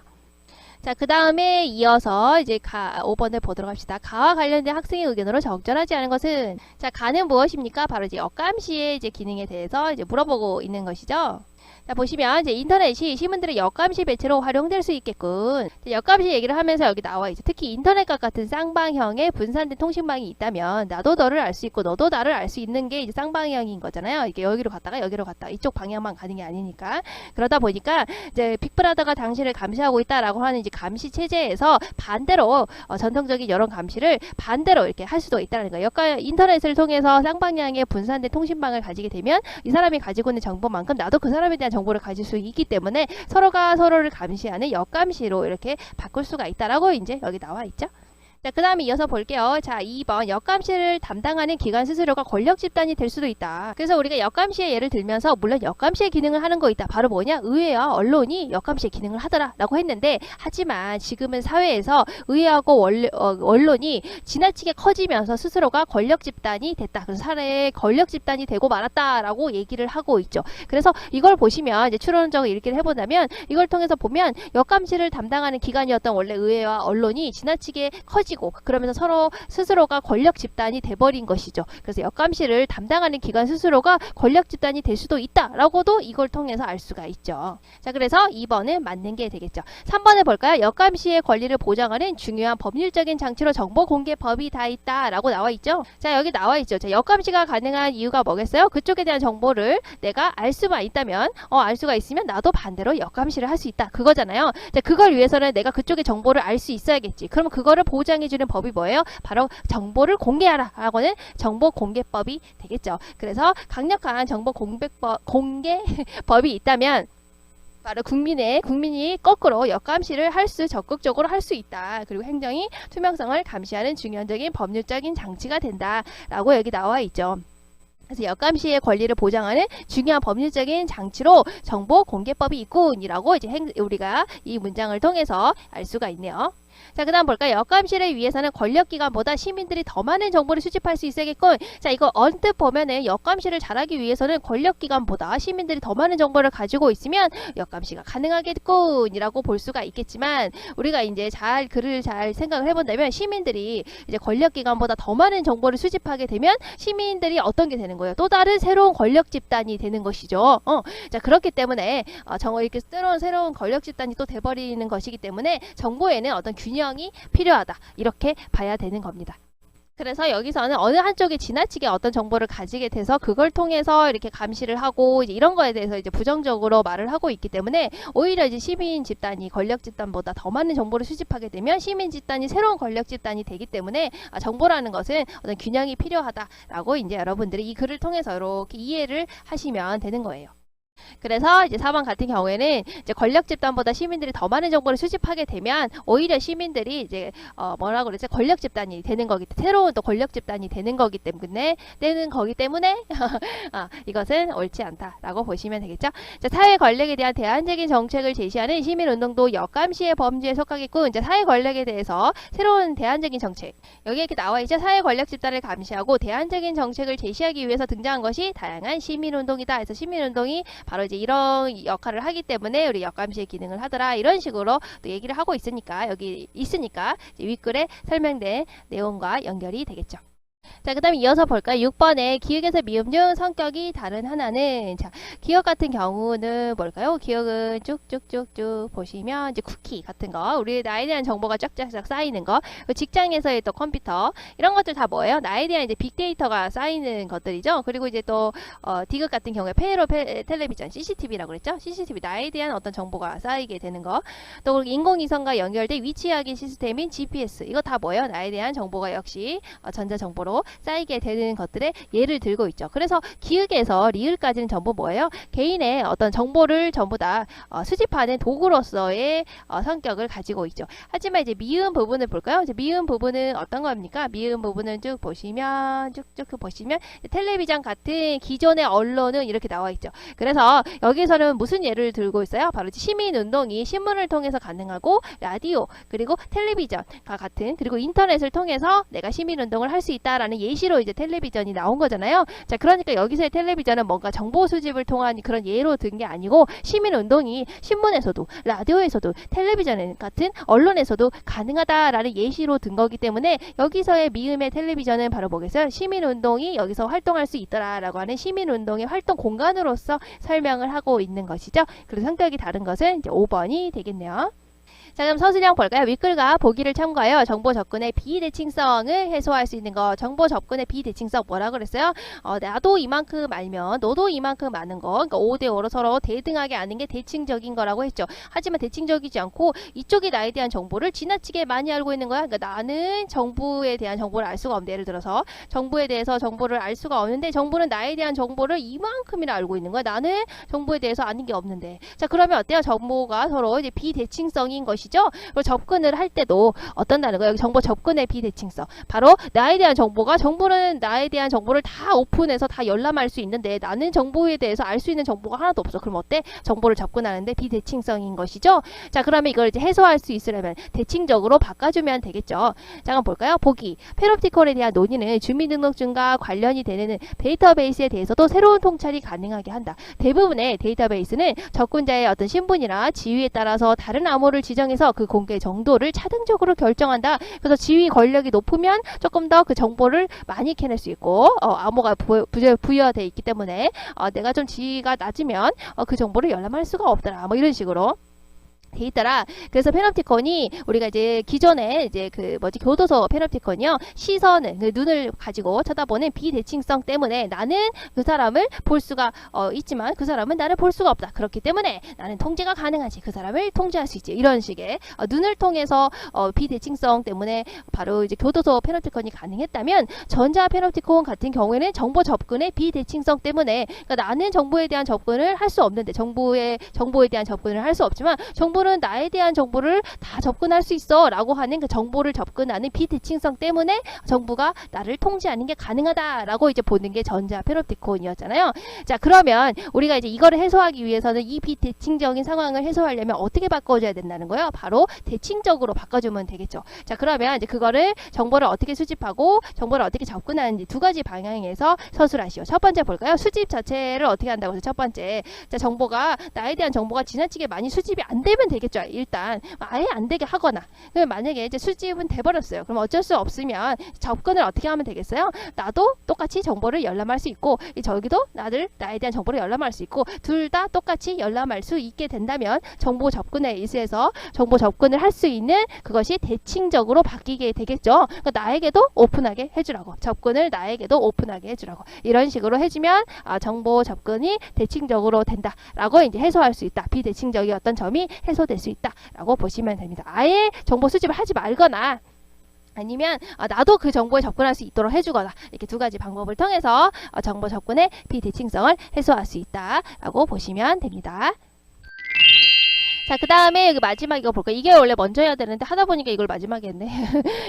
자, 그 다음에 이어서 이제 5번을 보도록 합시다. 가와 관련된 학생의 의견으로 적절하지 않은 것은, 자, 가는 무엇입니까? 바로 이제 역감시의 이제 기능에 대해서 이제 물어보고 있는 것이죠. 자, 보시면 이제 인터넷이 시민들의 역감시 배치로 활용될 수 있겠군. 역감시 얘기를 하면서 여기 나와 있죠. 특히 인터넷과 같은 쌍방형의 분산된 통신망이 있다면 나도 너를 알 수 있고 너도 나를 알 수 있는 게 이제 쌍방형인 거잖아요. 이게 여기로 갔다가 여기로 갔다가 이쪽 방향만 가는 게 아니니까. 그러다 보니까 이제 빅브라더가 당신을 감시하고 있다라고 하는 이제 감시 체제에서 반대로 전통적인 여론 감시를 반대로 이렇게 할 수도 있다는 거예요. 인터넷을 통해서 쌍방향의 분산된 통신망을 가지게 되면 이 사람이 가지고 있는 정보만큼 나도 그 사람에 대한 정보를 가질 수 있기 때문에 서로가 서로를 감시하는 역감시로 이렇게 바꿀 수가 있다라고 이제 여기 나와 있죠. 자, 그 다음에 이어서 볼게요. 자, 2번 역감시를 담당하는 기관 스스로가 권력 집단이 될 수도 있다. 그래서 우리가 역감시의 예를 들면서 물론 역감시의 기능을 하는 거 있다. 바로 뭐냐? 의회와 언론이 역감시의 기능을 하더라 라고 했는데 하지만 지금은 사회에서 의회하고 언론이 지나치게 커지면서 스스로가 권력 집단이 됐다. 그래서 사회의 권력 집단이 되고 말았다라고 얘기를 하고 있죠. 그래서 이걸 보시면 이제 추론적으로 얘기를 해본다면 이걸 통해서 보면 역감시를 담당하는 기관이었던 원래 의회와 언론이 지나치게 커지고 그러면서 서로 스스로가 권력 집단이 돼버린 것이죠. 그래서 역감시를 담당하는 기관 스스로가 권력 집단이 될 수도 있다라고도 이걸 통해서 알 수가 있죠. 자, 그래서 2번은 맞는 게 되겠죠. 3번을 볼까요? 역감시의 권리를 보장하는 중요한 법률적인 장치로 정보공개법이 다 있다라고 나와 있죠. 자, 여기 나와 있죠. 자, 역감시가 가능한 이유가 뭐겠어요? 그쪽에 대한 정보를 내가 알 수만 있다면 알 수가 있으면 나도 반대로 역감시를 할 수 있다. 그거잖아요. 자, 그걸 위해서는 내가 그쪽의 정보를 알 수 있어야겠지. 그러면 그거를 보장해주는 법이 뭐예요? 바로 정보를 공개하라 라고는 정보공개법이 되겠죠. 그래서 강력한 공개법이 있다면 바로 국민이 거꾸로 역감시를 적극적으로 할 수 있다. 그리고 행정이 투명성을 감시하는 중요적인 법률적인 장치가 된다라고 여기 나와 있죠. 그래서 역감시의 권리를 보장하는 중요한 법률적인 장치로 정보공개법이 있군이라고 이제 우리가 이 문장을 통해서 알 수가 있네요. 자, 그 다음 볼까요? 역감시를 위해서는 권력기관보다 시민들이 더 많은 정보를 수집할 수 있어야겠군. 자, 이거 언뜻 보면은 역감시를 잘하기 위해서는 권력기관보다 시민들이 더 많은 정보를 가지고 있으면 역감시가 가능하겠군 이라고 볼 수가 있겠지만 우리가 이제 글을 잘 생각을 해본다면 시민들이 이제 권력기관보다 더 많은 정보를 수집하게 되면 시민들이 어떤 게 되는 거예요? 또 다른 새로운 권력 집단이 되는 것이죠. 자, 그렇기 때문에 이렇게 새로운 권력 집단이 또 돼버리는 것이기 때문에 정보에는 어떤 균형이 필요하다. 이렇게 봐야 되는 겁니다. 그래서 여기서는 어느 한쪽이 지나치게 어떤 정보를 가지게 돼서 그걸 통해서 이렇게 감시를 하고 이제 이런 거에 대해서 이제 부정적으로 말을 하고 있기 때문에 오히려 이제 시민 집단이 권력 집단보다 더 많은 정보를 수집하게 되면 시민 집단이 새로운 권력 집단이 되기 때문에 정보라는 것은 어떤 균형이 필요하다라고 이제 여러분들이 이 글을 통해서 이렇게 이해를 하시면 되는 거예요. 그래서 이제 4번 같은 경우에는 이제 권력 집단보다 시민들이 더 많은 정보를 수집하게 되면 오히려 시민들이 이제 뭐라고 그러지? 권력 집단이 되는 새로운 또 권력 집단이 되는 거기 때문에 이것은 옳지 않다라고 보시면 되겠죠. 자, 사회 권력에 대한 대안적인 정책을 제시하는 시민운동도 역감시의 범주에 속하겠군. 이제 사회 권력에 대해서 새로운 대안적인 정책 여기 이렇게 나와 있죠. 사회 권력 집단을 감시하고 대안적인 정책을 제시하기 위해서 등장한 것이 다양한 시민운동이다. 그래서 시민운동이 바로 이제 이런 역할을 하기 때문에 우리 역감시의 기능을 하더라 이런 식으로 또 얘기를 하고 있으니까 여기 있으니까 윗글에 설명된 내용과 연결이 되겠죠. 자, 그 다음에 이어서 볼까요? 6번에 기억에서 미음 중 성격이 다른 하나는, 자, 기억 같은 경우는 뭘까요? 기억은 쭉쭉쭉쭉 보시면 이제 쿠키 같은 거, 우리 나에 대한 정보가 쫙쫙쫙 쌓이는 거, 직장에서의 또 컴퓨터, 이런 것들 다 뭐예요? 나에 대한 이제 빅데이터가 쌓이는 것들이죠. 그리고 이제 또 디귿 같은 경우에 페이로 텔레비전, CCTV라고 그랬죠? CCTV, 나에 대한 어떤 정보가 쌓이게 되는 거, 또 인공위성과 연결된 위치 확인 시스템인 GPS, 이거 다 뭐예요? 나에 대한 정보가 역시 전자정보로 바로 쌓이게 되는 것들의 예를 들고 있죠. 그래서 기역에서 리을까지는 전부 뭐예요? 개인의 어떤 정보를 전부 다 수집하는 도구로서의 성격을 가지고 있죠. 하지만 이제 미음 부분을 볼까요? 이제 미음 부분은 어떤 겁니까? 미음 부분은 쭉 보시면 쭉쭉 보시면 텔레비전 같은 기존의 언론은 이렇게 나와 있죠. 그래서 여기서는 무슨 예를 들고 있어요? 바로 시민운동이 신문을 통해서 가능하고 라디오 그리고 텔레비전과 같은 그리고 인터넷을 통해서 내가 시민운동을 할 수 있다라는 예시로 이제 텔레비전이 나온 거잖아요. 자, 그러니까 여기서의 텔레비전은 뭔가 정보 수집을 통한 그런 예로 든 게 아니고 시민운동이 신문에서도 라디오에서도 텔레비전 같은 언론에서도 가능하다라는 예시로 든 거기 때문에 여기서의 미음의 텔레비전은 바로 뭐겠어요? 시민운동이 여기서 활동할 수 있더라라고 하는 시민운동의 활동 공간으로서 설명을 하고 있는 것이죠. 그래서 성격이 다른 것은 이제 5번이 되겠네요. 자, 그럼 서술형 볼까요? 윗글과 보기를 참고하여 정보 접근의 비대칭성을 해소할 수 있는 거. 정보 접근의 비대칭성 뭐라 그랬어요? 나도 이만큼 알면 너도 이만큼 아는 거. 그러니까 5대5로 서로 대등하게 아는 게 대칭적인 거라고 했죠. 하지만 대칭적이지 않고 이쪽이 나에 대한 정보를 지나치게 많이 알고 있는 거야. 그러니까 나는 정부에 대한 정보를 알 수가 없는데, 예를 들어서 정부에 대해서 정보를 알 수가 없는데 정부는 나에 대한 정보를 이만큼이나 알고 있는 거야. 나는 정보에 대해서 아는 게 없는데. 자, 그러면 어때요? 정보가 서로 이제 비대칭성인 것이죠. 그리고 접근을 할 때도 어떤다는 거예요. 여기 정보 접근의 비대칭성. 바로 나에 대한 정보가 정부는 나에 대한 정보를 다 오픈해서 다 열람할 수 있는데 나는 정보에 대해서 알 수 있는 정보가 하나도 없어. 그럼 어때? 정보를 접근하는데 비대칭성인 것이죠. 자, 그러면 이걸 이제 해소할 수 있으려면 대칭적으로 바꿔주면 되겠죠. 자, 한번 볼까요? 보기. 페놉티컬에 대한 논의는 주민등록증과 관련이 되는 데이터베이스에 대해서도 새로운 통찰이 가능하게 한다. 대부분의 데이터베이스는 접근자의 어떤 신분이나 지위에 따라서 다른 암호를 지정해서 그 공개 정도를 차등적으로 결정한다. 그래서 지위 권력이 높으면 조금 더 그 정보를 많이 캐낼 수 있고 암호가 부여되어 있기 때문에 내가 좀 지위가 낮으면 그 정보를 열람할 수가 없더라. 뭐 이런 식으로 돼 있더라. 그래서 페놉티콘이 우리가 이제 기존에 이제 그 교도소 페놉티콘이요, 시선을 그 눈을 가지고 쳐다보는 비대칭성 때문에 나는 그 사람을 볼 수가 있지만 그 사람은 나를 볼 수가 없다. 그렇기 때문에 나는 통제가 가능하지. 그 사람을 통제할 수 있지. 이런 식의 눈을 통해서 비대칭성 때문에 바로 이제 교도소 페놉티콘이 가능했다면 전자 페놉티콘 같은 경우에는 정보 접근의 비대칭성 때문에 그러니까 나는 정보에 대한 접근을 할 수 없는데 정보에 대한 접근을 할 수 없지만 정보는 나에 대한 정보를 다 접근할 수 있어 라고 하는 그 정보를 접근하는 비대칭성 때문에 정부가 나를 통제하는 게 가능하다라고 이제 보는 게 전자 페놉티콘이었잖아요. 자, 그러면 우리가 이제 이거를 해소하기 위해서는 이 비대칭적인 상황을 해소하려면 어떻게 바꿔줘야 된다는 거예요? 바로 대칭적으로 바꿔주면 되겠죠. 자, 그러면 이제 그거를 정보를 어떻게 수집하고 정보를 어떻게 접근하는지 두 가지 방향에서 서술하시오. 첫 번째 볼까요? 수집 자체를 어떻게 한다고 해서 첫 번째, 자, 정보가 나에 대한 정보가 지나치게 많이 수집이 안 되면 되겠죠. 일단 아예 안 되게 하거나. 그럼 만약에 이제 수집은 돼버렸어요. 그럼 어쩔 수 없으면 접근을 어떻게 하면 되겠어요? 나도 똑같이 정보를 열람할 수 있고 저기도 나에 대한 정보를 열람할 수 있고 둘 다 똑같이 열람할 수 있게 된다면 정보 접근에 의해서 정보 접근을 할 수 있는 그것이 대칭적으로 바뀌게 되겠죠. 그러니까 나에게도 오픈하게 해주라고. 접근을 나에게도 오픈하게 해주라고. 이런 식으로 해주면 정보 접근이 대칭적으로 된다라고 이제 해소할 수 있다. 비대칭적이었던 점이 해소될 수 있다라고 보시면 됩니다. 아예 정보 수집을 하지 말거나 아니면 나도 그 정보에 접근할 수 있도록 해주거나 이렇게 두 가지 방법을 통해서 정보 접근의 비대칭성을 해소할 수 있다라고 보시면 됩니다. 자, 그 다음에 여기 마지막 이거 볼까요? 이게 원래 먼저 해야 되는데 하다 보니까 이걸 마지막에 했네.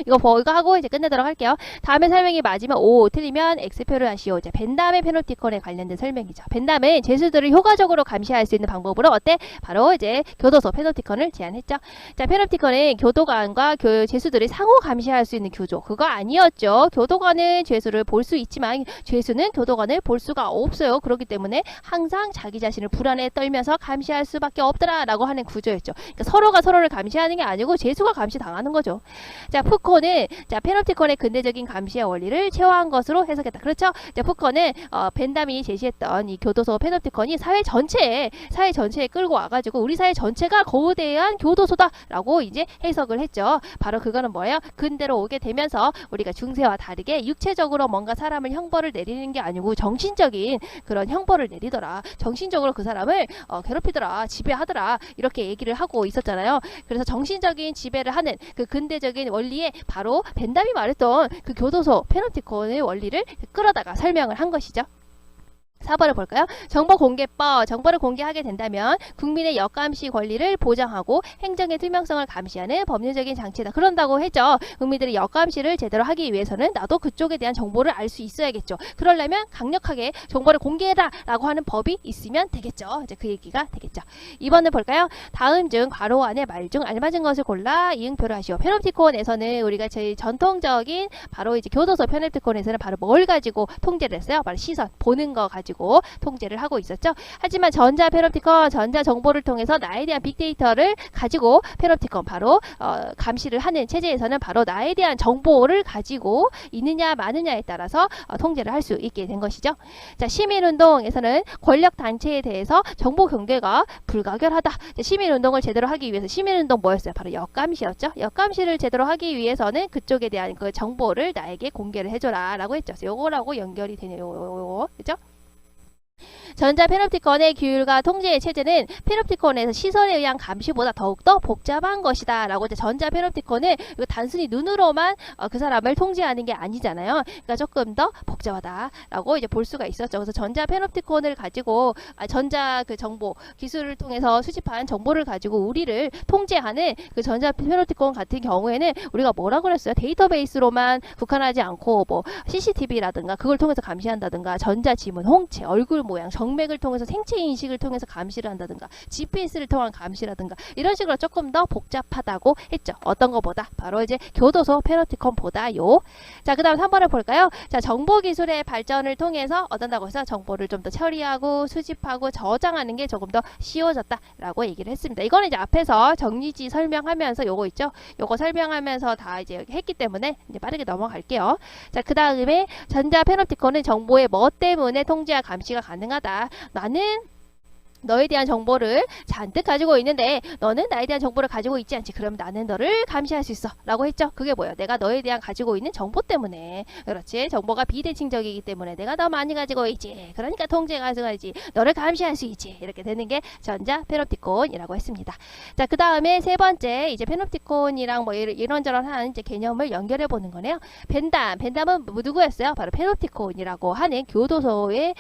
이거 하고 이제 끝내도록 할게요. 다음에 설명이 맞으면 O, 틀리면 X표를 하시오. 이제 벤담의 페놉티콘에 관련된 설명이죠. 벤담은 죄수들을 효과적으로 감시할 수 있는 방법으로 어때? 바로 이제 교도소 페놉티콘을 제안했죠. 자, 페놉티콘은 교도관과 죄수들이 상호 감시할 수 있는 구조. 그거 아니었죠. 교도관은 죄수를 볼 수 있지만 죄수는 교도관을 볼 수가 없어요. 그렇기 때문에 항상 자기 자신을 불안에 떨면서 감시할 수밖에 없더라라고 하는 구조였죠. 그러니까 서로가 서로를 감시하는 게 아니고 죄수가 감시당하는 거죠. 자, 푸코는 페놉티콘의 근대적인 감시의 원리를 체화한 것으로 해석했다. 그렇죠? 자, 푸코는 벤담이 제시했던 이 교도소 페놉티콘이 사회 전체에 끌고 와가지고 우리 사회 전체가 거대한 교도소다라고 이제 해석을 했죠. 바로 그거는 뭐예요? 근대로 오게 되면서 우리가 중세와 다르게 육체적으로 뭔가 사람을 형벌을 내리는 게 아니고 정신적인 그런 형벌을 내리더라. 정신적으로 그 사람을 괴롭히더라. 지배하더라. 이렇게 이렇게 얘기를 하고 있었잖아요. 그래서 정신적인 지배를 하는 그 근대적인 원리에 바로 벤담이 말했던 그 교도소 페놉티콘의 원리를 끌어다가 설명을 한 것이죠. 4번을 볼까요? 정보공개법. 정보를 공개하게 된다면 국민의 역감시 권리를 보장하고 행정의 투명성을 감시하는 법률적인 장치다. 그런다고 했죠. 국민들이 역감시를 제대로 하기 위해서는 나도 그쪽에 대한 정보를 알 수 있어야겠죠. 그러려면 강력하게 정보를 공개해라 라고 하는 법이 있으면 되겠죠. 이제 그 얘기가 되겠죠. 2번을 볼까요? 다음 중 괄호 안에 말 중 알맞은 것을 골라 이응표를 하시오. 페놉티콘에서는 우리가 제일 전통적인 바로 이제 교도소 페놉티콘에서는 바로 뭘 가지고 통제를 했어요? 바로 시선, 보는 거 가지고 통제를 하고 있었죠. 하지만 전자 페놉티콘, 전자 정보를 통해서 나에 대한 빅데이터를 가지고 페놉티콘 바로 감시를 하는 체제에서는 바로 나에 대한 정보를 가지고 있느냐 마느냐에 따라서 통제를 할 수 있게 된 것이죠. 자, 시민운동에서는 권력 단체에 대해서 정보 공개가 불가결하다. 자, 시민운동을 제대로 하기 위해서 시민운동 뭐였어요? 바로 역감시였죠. 역감시를 제대로 하기 위해서는 그쪽에 대한 그 정보를 나에게 공개를 해줘라 라고 했죠. 요거라고 연결이 되네요. 그죠? 전자 페놉티콘의 규율과 통제의 체제는 페놉티콘에서 시선에 의한 감시보다 더욱더 복잡한 것이다 라고. 이제 전자 페놉티콘은 이거 단순히 눈으로만 그 사람을 통제하는 게 아니잖아요. 그러니까 조금 더 복잡하다 라고 이제 볼 수가 있었죠. 그래서 전자 페놉티콘을 가지고 전자 그 정보 기술을 통해서 수집한 정보를 가지고 우리를 통제하는 그 전자 페놉티콘 같은 경우에는 우리가 뭐라고 그랬어요? 데이터베이스로만 국한하지 않고 뭐 CCTV라든가 그걸 통해서 감시한다든가 전자지문, 홍채, 얼굴 모양, 정맥을 통해서 생체 인식을 통해서 감시를 한다든가 GPS를 통한 감시라든가 이런 식으로 조금 더 복잡하다고 했죠. 어떤 것보다? 바로 이제 교도소 페놉티콘보다요. 자, 그 다음 3번을 볼까요? 자, 정보기술의 발전을 통해서 어떤다고 해서 정보를 좀 더 처리하고 수집하고 저장하는 게 조금 더 쉬워졌다라고 얘기를 했습니다. 이거는 이제 앞에서 정리지 설명하면서 요거 있죠. 요거 설명하면서 다 이제 했기 때문에 이제 빠르게 넘어갈게요. 자, 그 다음에 전자 페놉티콘은 정보의 뭐 때문에 통제와 감시가 가능하다. 나는 너에 대한 정보를 잔뜩 가지고 있는데 너는 나에 대한 정보를 가지고 있지 않지. 그럼 나는 너를 감시할 수 있어 라고 했죠. 그게 뭐예요? 내가 너에 대한 가지고 있는 정보 때문에. 그렇지. 정보가 비대칭적이기 때문에 내가 더 많이 가지고 있지. 그러니까 통제 가능하지. 너를 감시할 수 있지. 이렇게 되는 게 전자 페놉티콘이라고 했습니다. 자, 그 다음에 세 번째 이제 페놉티콘이랑 뭐 이런저런한 이제 개념을 연결해 보는 거네요. 벤담은 누구였어요? 바로 페놉티콘이라고 하는 교도소의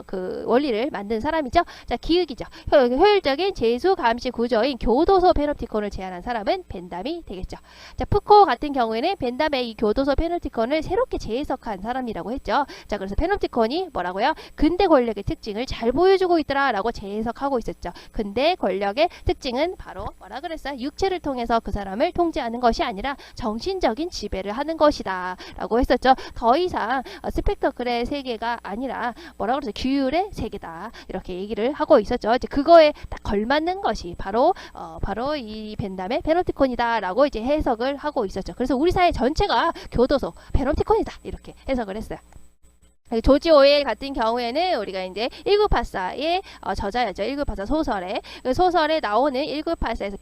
그 원리를 만든 사람이죠. 자, 기획이죠. 효율적인 제수 감시 구조인 교도소 페놉티콘을 제안한 사람은 벤담이 되겠죠. 자, 푸코 같은 경우에는 벤담의 이 교도소 페놉티콘을 새롭게 재해석한 사람이라고 했죠. 자, 그래서 페놉티콘이 뭐라고요? 근대 권력의 특징을 잘 보여주고 있더라라고 재해석하고 있었죠. 근대 권력의 특징은 바로 뭐라 그랬어요? 육체를 통해서 그 사람을 통제하는 것이 아니라 정신적인 지배를 하는 것이다 라고 했었죠. 더 이상 스펙터클의 세계가 아니라 뭐라 그랬어요? 규율의 세계다 이렇게 얘기를 하고 있었죠. 이제 그거에 딱 걸맞는 것이 바로 이 벤담의 페놉티콘이다라고 이제 해석을 하고 있었죠. 그래서 우리 사회 전체가 교도소 페놉티콘이다 이렇게 해석을 했어요. 조지 오웰 같은 경우에는 우리가 이제 1984의 저자였죠. 1984 소설에 그 소설에 나오는 1984에서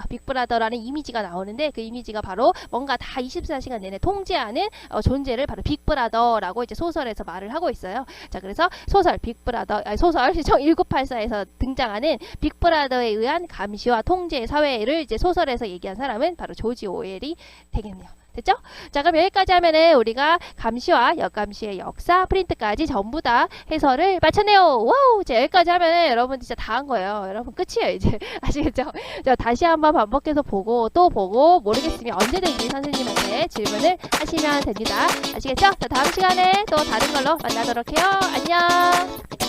빅브라더라는 이미지가 나오는데 그 이미지가 바로 뭔가 다 24시간 내내 통제하는 존재를 바로 빅브라더라고 이제 소설에서 말을 하고 있어요. 자, 그래서 소설 1984에서 등장하는 빅브라더에 의한 감시와 통제 사회를 이제 소설에서 얘기한 사람은 바로 조지 오웰이 되겠네요. 됐죠? 자, 그럼 여기까지 하면은 우리가 감시와 역감시의 역사, 프린트까지 전부 다 해설을 마쳤네요. 와우! 자, 여기까지 하면은 여러분 진짜 다 한 거예요. 여러분 끝이에요, 이제. 아시겠죠? 자, 다시 한번 반복해서 보고 또 보고 모르겠으면 언제든지 선생님한테 질문을 하시면 됩니다. 아시겠죠? 자, 다음 시간에 또 다른 걸로 만나도록 해요. 안녕!